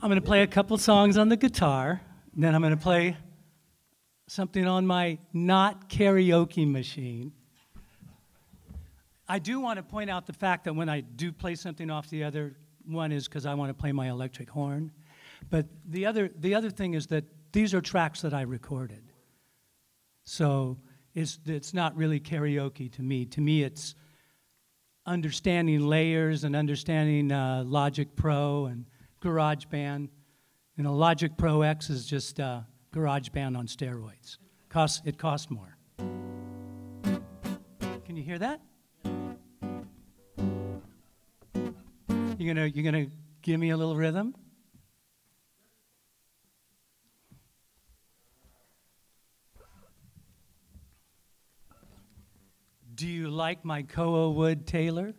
I'm going to play a couple songs on the guitar, and then I'm going to play something on my not karaoke machine. I do want to point out the fact that when I do play something off the other one is because I want to play my electric horn. But the other thing is that these are tracks that I recorded. So it's not really karaoke to me. To me, it's understanding layers and understanding Logic Pro and GarageBand. You know, Logic Pro X is just GarageBand on steroids. It costs more. Can you hear that? You gonna give me a little rhythm? Do you like my Koa wood Taylor?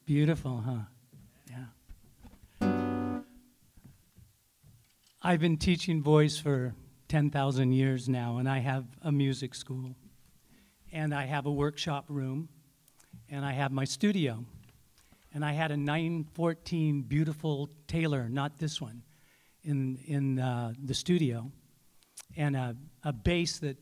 Beautiful, huh? Yeah. I've been teaching voice for 10,000 years now, and I have a music school, and I have a workshop room, and I have my studio. And I had a 914 beautiful Taylor, not this one, in the studio, and a bass that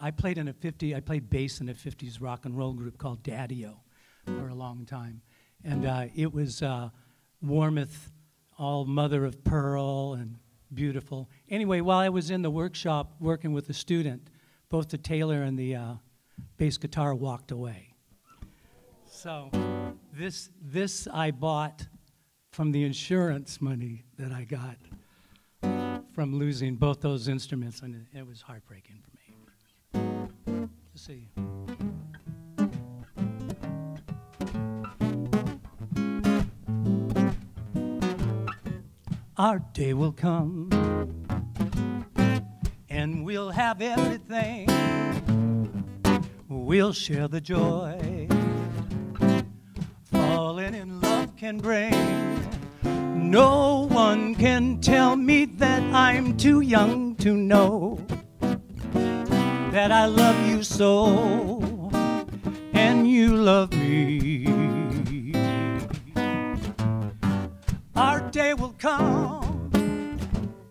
I played in I played bass in a 50s rock and roll group called Daddy-O for a long time, and it was Warmouth, all mother of pearl and beautiful. Anyway, while I was in the workshop working with the student, both the Taylor and the bass guitar walked away. So this I bought from the insurance money that I got from losing both those instruments, and it was heartbreaking for me. Let's see. Our day will come, and we'll have everything. We'll share the joy falling in love can bring. No one can tell me that I'm too young to know that I love you so, and you love me. Our day will come,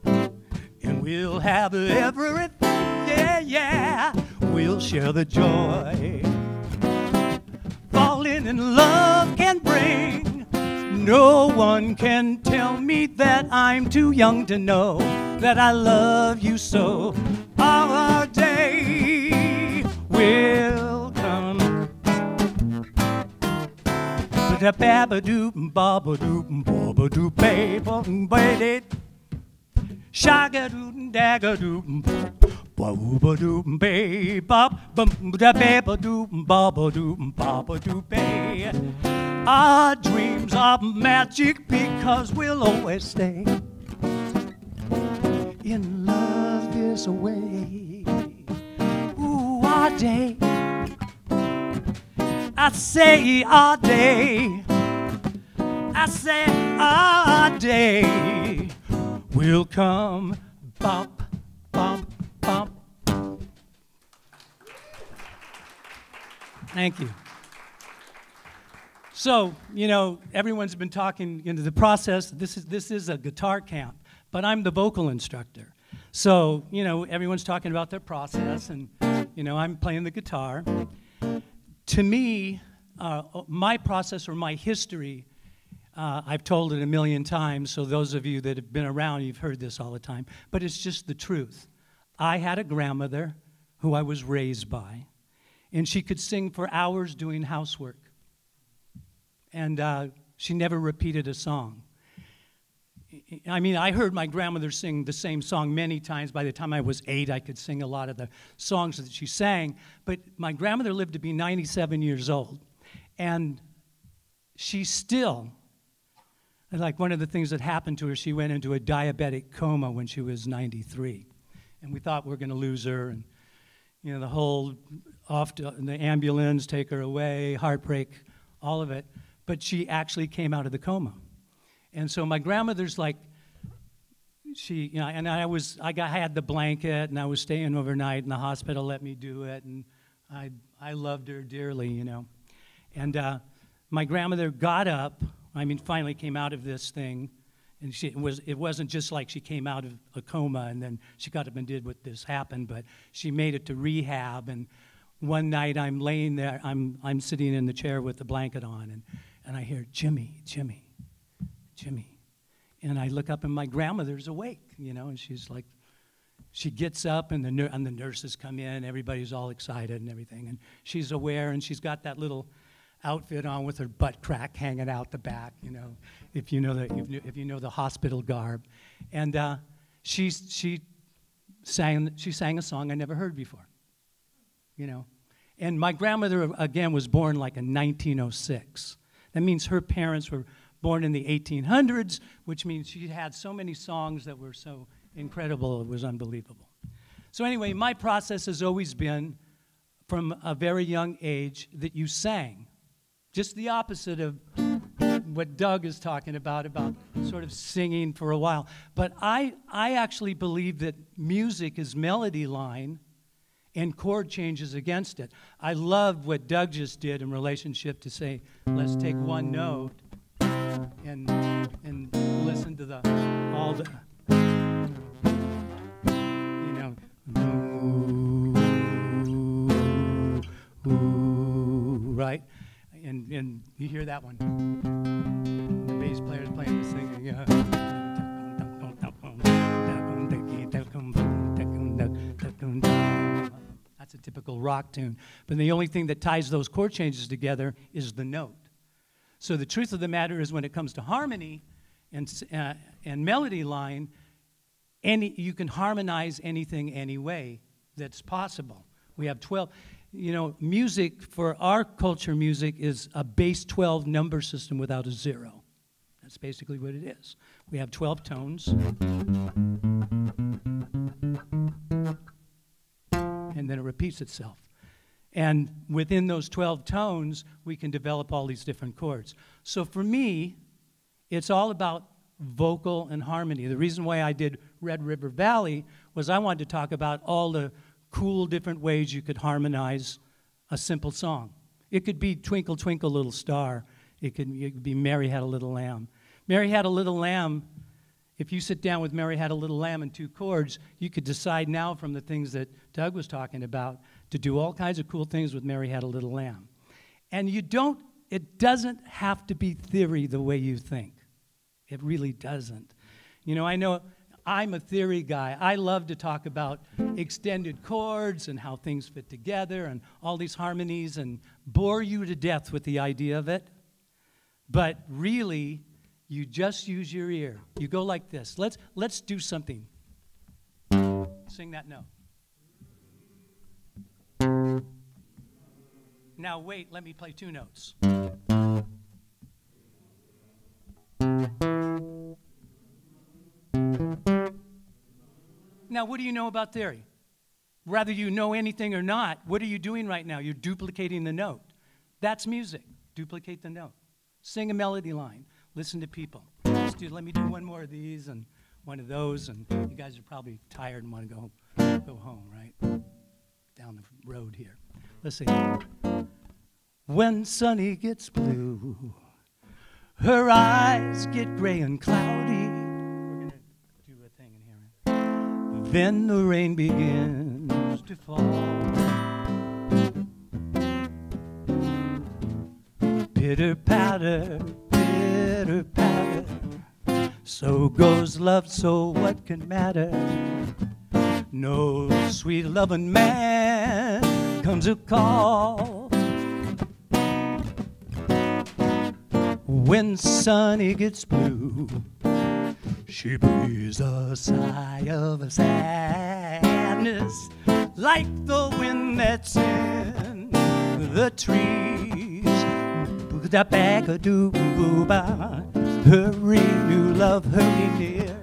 and we'll have everything, yeah, yeah. We'll share the joy falling in love can bring. No one can tell me that I'm too young to know that I love you so. Our day will come. Ba-da-ba-ba-doo, ba-ba-doo, ba-ba-doo, ba-ba-doo, shagadoo, dagadoo, ba-ba-doo, ba-ba-doo, ba-ba-doo, ba-ba-doo, ba. Our dreams are magic because we'll always stay in love this way. Ooh, our day, I say our day, I say our day will come. Bop, bop, bop. Thank you. So, you know, everyone's been talking into the process. This is a guitar camp, but I'm the vocal instructor. So, you know, everyone's talking about their process, and, you know, I'm playing the guitar. To me, my process or my history, I've told it a million times, so those of you that have been around, you've heard this all the time, but it's just the truth. I had a grandmother who I was raised by, and she could sing for hours doing housework. And she never repeated a song. I mean, I heard my grandmother sing the same song many times. By the time I was 8, I could sing a lot of the songs that she sang. But my grandmother lived to be 97 years old. And she still, like one of the things that happened to her, she went into a diabetic coma when she was 93. And we thought we were going to lose her. And, you know, the whole off to the ambulance, take her away, heartbreak, all of it. But she actually came out of the coma. And so my grandmother's like, she, you know, and I had the blanket, and I was staying overnight, and the hospital let me do it, and I loved her dearly, you know. And my grandmother got up, I mean, finally came out of this thing, And it wasn't just like she came out of a coma and then she got up and did what this happened, but she made it to rehab. And one night I'm laying there, I'm sitting in the chair with the blanket on, and I hear, Jimmy, Jimmy, Jimmy. And I look up and my grandmother's awake, you know, and she's like, she gets up and the nurses come in, everybody's all excited and everything. And she's aware and she's got that little outfit on with her butt crack hanging out the back, you know, if you know the hospital garb. And she sang a song I never heard before, you know. And my grandmother, again, was born like in 1906. That means her parents were born in the 1800s, which means she had so many songs that were so incredible, it was unbelievable. So anyway, my process has always been, from a very young age, that you sang. Just the opposite of what Doug is talking about sort of singing for a while. But I actually believe that music is melody line and chord changes against it. I love what Doug just did in relationship to say, let's take one note and listen to all the, you know, right? And you hear that one. The bass player's playing the singing. That's a typical rock tune. But the only thing that ties those chord changes together is the note. So the truth of the matter is, when it comes to harmony and melody line, you can harmonize anything any way that's possible. We have 12. You know, music, for our culture, music is a base 12 number system without a zero. That's basically what it is. We have 12 tones. And then it repeats itself. And within those 12 tones, we can develop all these different chords. So for me, it's all about vocal and harmony. The reason why I did Red River Valley was I wanted to talk about all the cool different ways you could harmonize a simple song. It could be Twinkle, Twinkle, Little Star. It could be Mary Had a Little Lamb. Mary Had a Little Lamb, if you sit down with Mary Had a Little Lamb and 2 chords, you could decide now from the things that Doug was talking about to do all kinds of cool things with Mary Had a Little Lamb. And it doesn't have to be theory the way you think. It really doesn't. You know, I know I'm a theory guy. I love to talk about extended chords and how things fit together and all these harmonies and bore you to death with the idea of it. But really, you just use your ear. You go like this. Let's do something. Sing that note. Now wait, let me play 2 notes. Now, what do you know about theory? Whether you know anything or not, what are you doing right now? You're duplicating the note. That's music. Duplicate the note. Sing a melody line. Listen to people. Let me do one more of these and one of those, and you guys are probably tired and want to go home, right? Down the road here. Let's see. When Sunny gets blue, her eyes get gray and cloudy. Then the rain begins to fall. Pitter patter, pitter patter. So goes love, so what can matter? No sweet loving man comes a call. When Sunny gets blue, she breathes a sigh of sadness, like the wind that's in the trees. Hurry, new love, hurry near.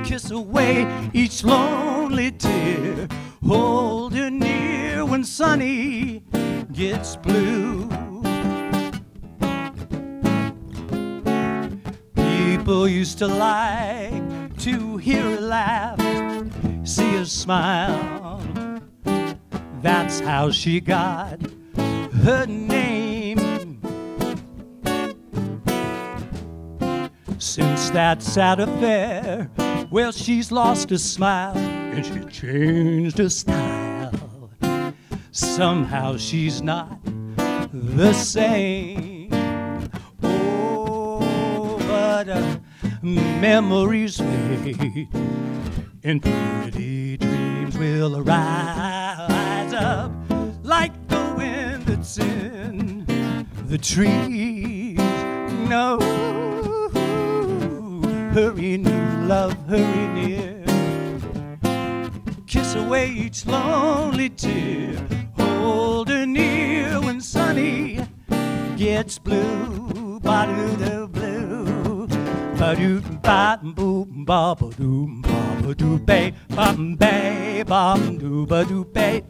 Kiss away each lonely tear. Hold her near when Sunny gets blue. People used to like to hear her laugh, see her smile. That's how she got her name. Since that sad affair, well, she's lost her smile and she changed her style. Somehow she's not the same. Oh, but memories fade and pretty dreams will arise up like the wind that's in the trees. No, hurry new love, hurry near. Kiss away each lonely tear. Hold her near when sunny gets blue. Ba-doo-doo blue. Ba-doo ba boo ba ba doo ba doo bay ba bay ba doo ba doo bay.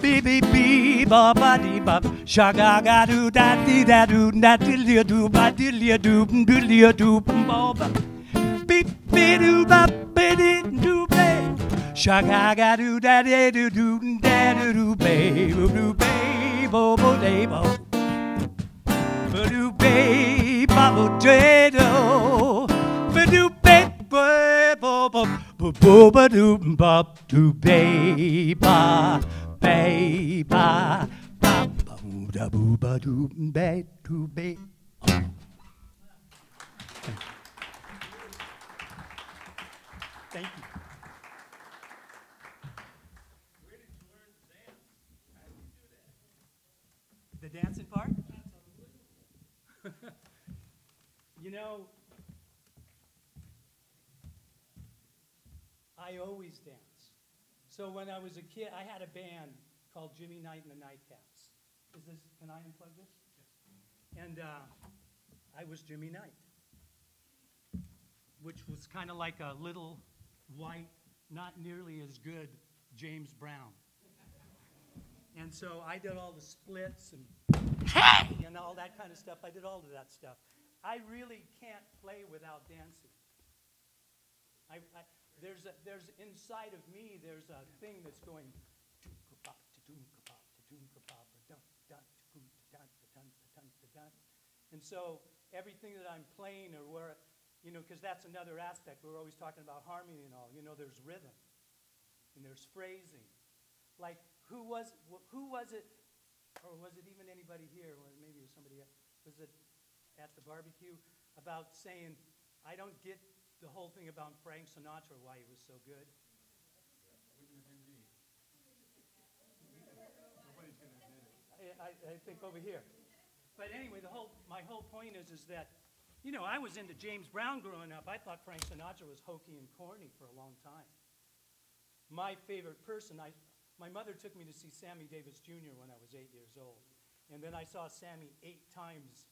Bee bee bee ba ba dee ba. Shaga ga doo da dee da doo da diddly doo ba diddly doo diddly doo ba ba. Beep bee doo ba bee dee doo bay. Shaga ga doo da dee doo doo da doo bay doo bay bo bo day bo. Ba-doo bay ba-bo day do. Ba-doo bay ba-bo-bo. Ba-bo-ba-doo ba-doo bay ba bay ba ba-ba-doo-da-boo-ba-doo bay doo bay. Thank you. Where did you learn to dance? How did you do that? The dancing part? You know, I always dance. So when I was a kid, I had a band called Jimmy Knight and the Nightcaps. Can I unplug this? Yes. And I was Jimmy Knight, which was kind of like a little white, not nearly as good James Brown. And so I did all the splits and hey, and all that kind of stuff. I did all of that stuff. I really can't play without dancing. There's inside of me, there's a thing that's going. And so everything that I'm playing or where, you know, because that's another aspect. We're always talking about harmony and all. You know, there's rhythm and there's phrasing. Like, who was it, or was it even anybody here, or maybe it was somebody else, was it at the barbecue, about saying, I don't get the whole thing about Frank Sinatra, why he was so good. Wouldn't have been me. Nobody's going to admit it. I think over here. But anyway, my whole point is that, you know, I was into James Brown growing up. I thought Frank Sinatra was hokey and corny for a long time. My favorite person, my mother took me to see Sammy Davis Jr. when I was 8 years old. And then I saw Sammy 8 times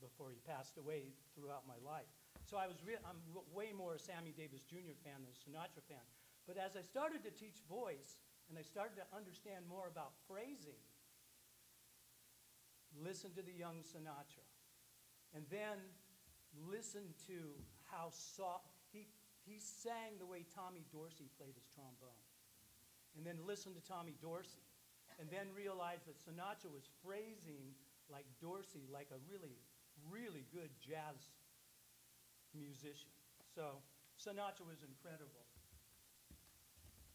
before he passed away throughout my life. So I'm way more a Sammy Davis Jr. fan than a Sinatra fan. But as I started to teach voice and I started to understand more about phrasing, listen to the young Sinatra. And then listen to how soft, he sang the way Tommy Dorsey played his trombone. And then listen to Tommy Dorsey. And then realize that Sinatra was phrasing like Dorsey, like a really, really good jazz musician. So Sinatra was incredible.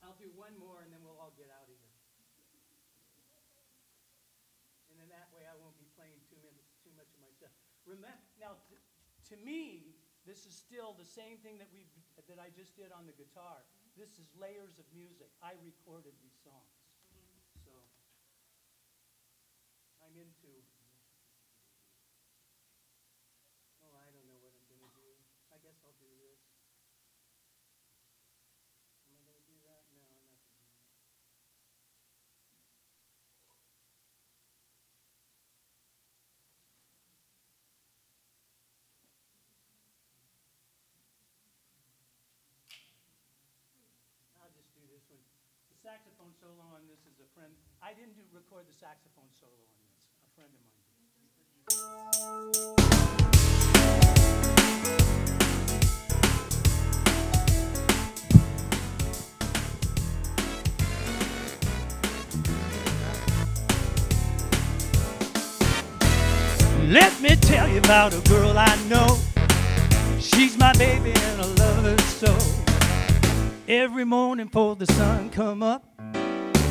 I'll do one more and then we'll all get out of here. And then that way I won't be playing too much of myself. Remember, now to me, this is still the same thing that I just did on the guitar. This is layers of music. I recorded these songs. So I'm into, I don't know what I'm going to do. I guess I'll do this. Am I going to do that? No, I'm not going to do that. I'll just do this one. The saxophone solo on this is a friend. I didn't record the saxophone solo on this. A friend of mine did. Let me tell you about a girl I know. She's my baby and I love her so. Every morning before the sun come up,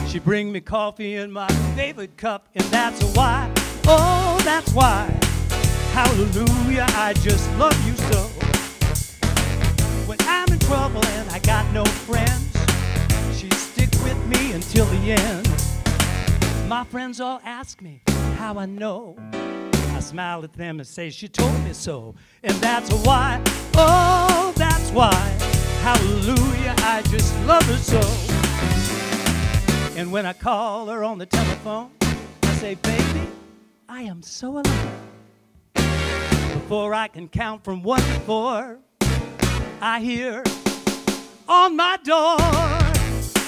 she bring me coffee in my favorite cup. And that's why, oh, that's why, hallelujah, I just love you so. When I'm in trouble and I got no friends, she stick with me until the end. My friends all ask me how I know. I smile at them and say she told me so. And that's why, oh, that's why, hallelujah, I just love her so. And when I call her on the telephone, I say, baby, I am so alone. Before I can count from 1 to 4, I hear on my door.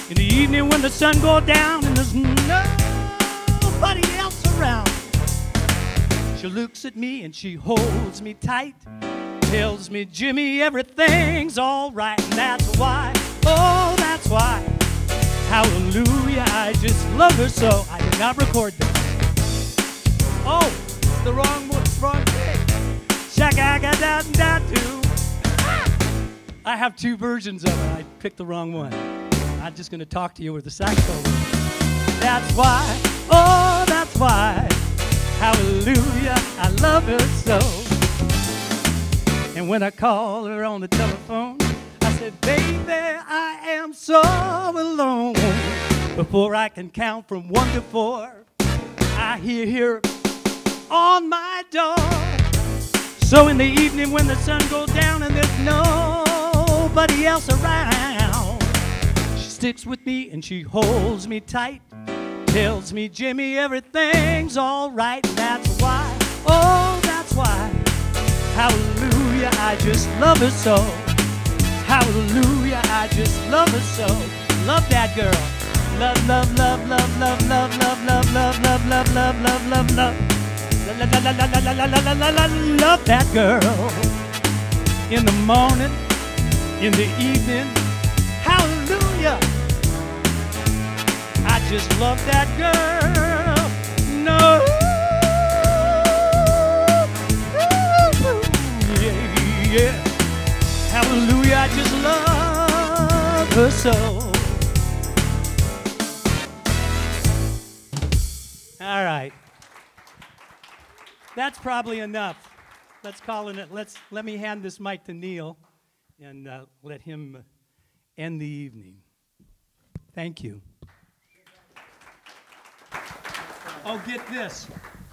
In the evening when the sun goes down and there's nobody else around, she looks at me and she holds me tight, tells me, Jimmy, everything's all right. And that's why, oh, that's why, hallelujah, I just love her so. I did not record this. Oh, it's the wrong one, wrong thing. Shaka-ga-da-da-do. I have 2 versions of it. I picked the wrong one. I'm just going to talk to you with the saxophone. That's why, oh, that's why, hallelujah, I love her so. And when I call her on the telephone, I said, baby, I am so alone. Before I can count from 1 to 4, I hear on my door. So in the evening when the sun goes down and there's nobody else around, she sticks with me and she holds me tight, tells me, Jimmy, everything's all right. That's why, oh, that's why, hallelujah, I just love her so. Hallelujah, I just love her so. Love that girl. Love, love, love, love, love, love, love, love, love, love, love, love, love, love, love. Love that girl. In the morning, in the evening, hallelujah, I just love that girl. No, yeah, yeah. Hallelujah, I just love her so. All right. That's probably enough. Let's call it. Let me hand this mic to Neil and let him end the evening. Thank you. Oh, get this.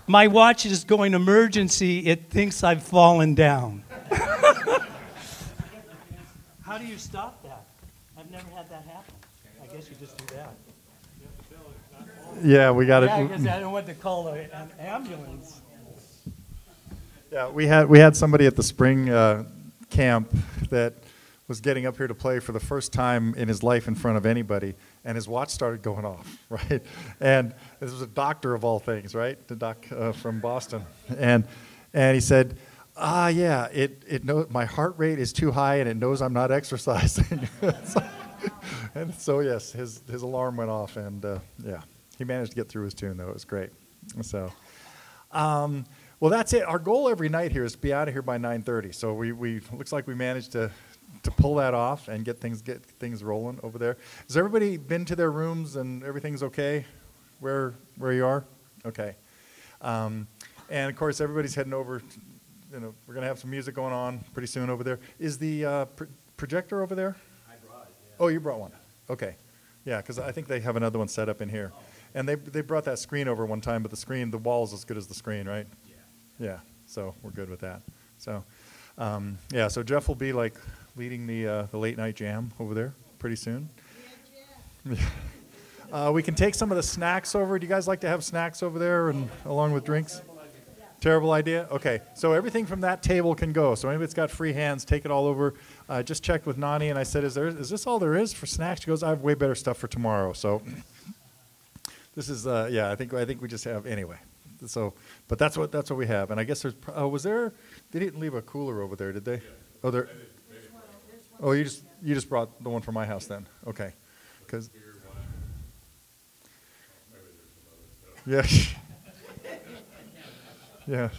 My watch is going emergency. It thinks I've fallen down. How do you stop that? I've never had that happen. I guess you just do that. Yeah, we got it. Yeah, I guess I don't want to call an ambulance. Yeah, we had somebody at the spring camp that was getting up here to play for the first time in his life in front of anybody, and his watch started going off, right? And this was a doctor of all things, right? The doc from Boston, and he said, yeah, it knows my heart rate is too high, and it knows I'm not exercising. And so yes, his alarm went off, and yeah, he managed to get through his tune though. It was great. So. Well, that's it. Our goal every night here is to be out of here by 9:30. So we looks like we managed to pull that off and get things rolling over there. Has everybody been to their rooms and everything's okay where you are? Okay. And of course everybody's heading over. You know, we're gonna have some music going on pretty soon over there. Is the projector over there? I brought it. Yeah. Oh, you brought one. Okay. Yeah, because I think they have another one set up in here. And they brought that screen over one time, but the wall is as good as the screen, right? Yeah, so we're good with that. So, yeah, so Jeff will be like leading the late night jam over there pretty soon. Yeah. We can take some of the snacks over. Do you guys like to have snacks over there and along with drinks? Terrible idea? Okay, so everything from that table can go. So anybody's got free hands, take it all over. I just checked with Nani and I said, is this all there is for snacks? She goes, I have way better stuff for tomorrow. So this is, yeah, I think we just have, anyway. So, but that's what we have, and I guess there's. They didn't leave a cooler over there, did they? Yeah. Oh, there. Oh, you just brought the one from my house then. Okay, because. Yeah. Yeah.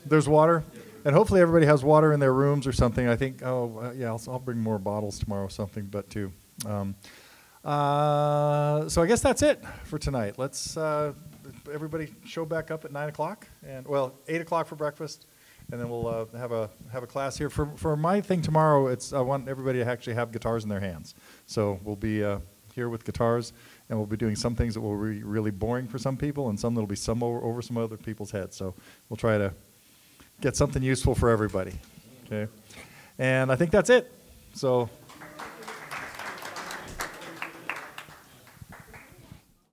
There's water. And hopefully everybody has water in their rooms or something. I think, yeah, I'll bring more bottles tomorrow or something, but too. So I guess that's it for tonight. Let's everybody show back up at 9 o'clock, and well, 8 o'clock for breakfast, and then we'll have a class here. For my thing tomorrow, I want everybody to actually have guitars in their hands. So we'll be here with guitars, and we'll be doing some things that will be really boring for some people, and some that'll be over some other people's heads. So we'll try to get something useful for everybody. Okay, and I think that's it. So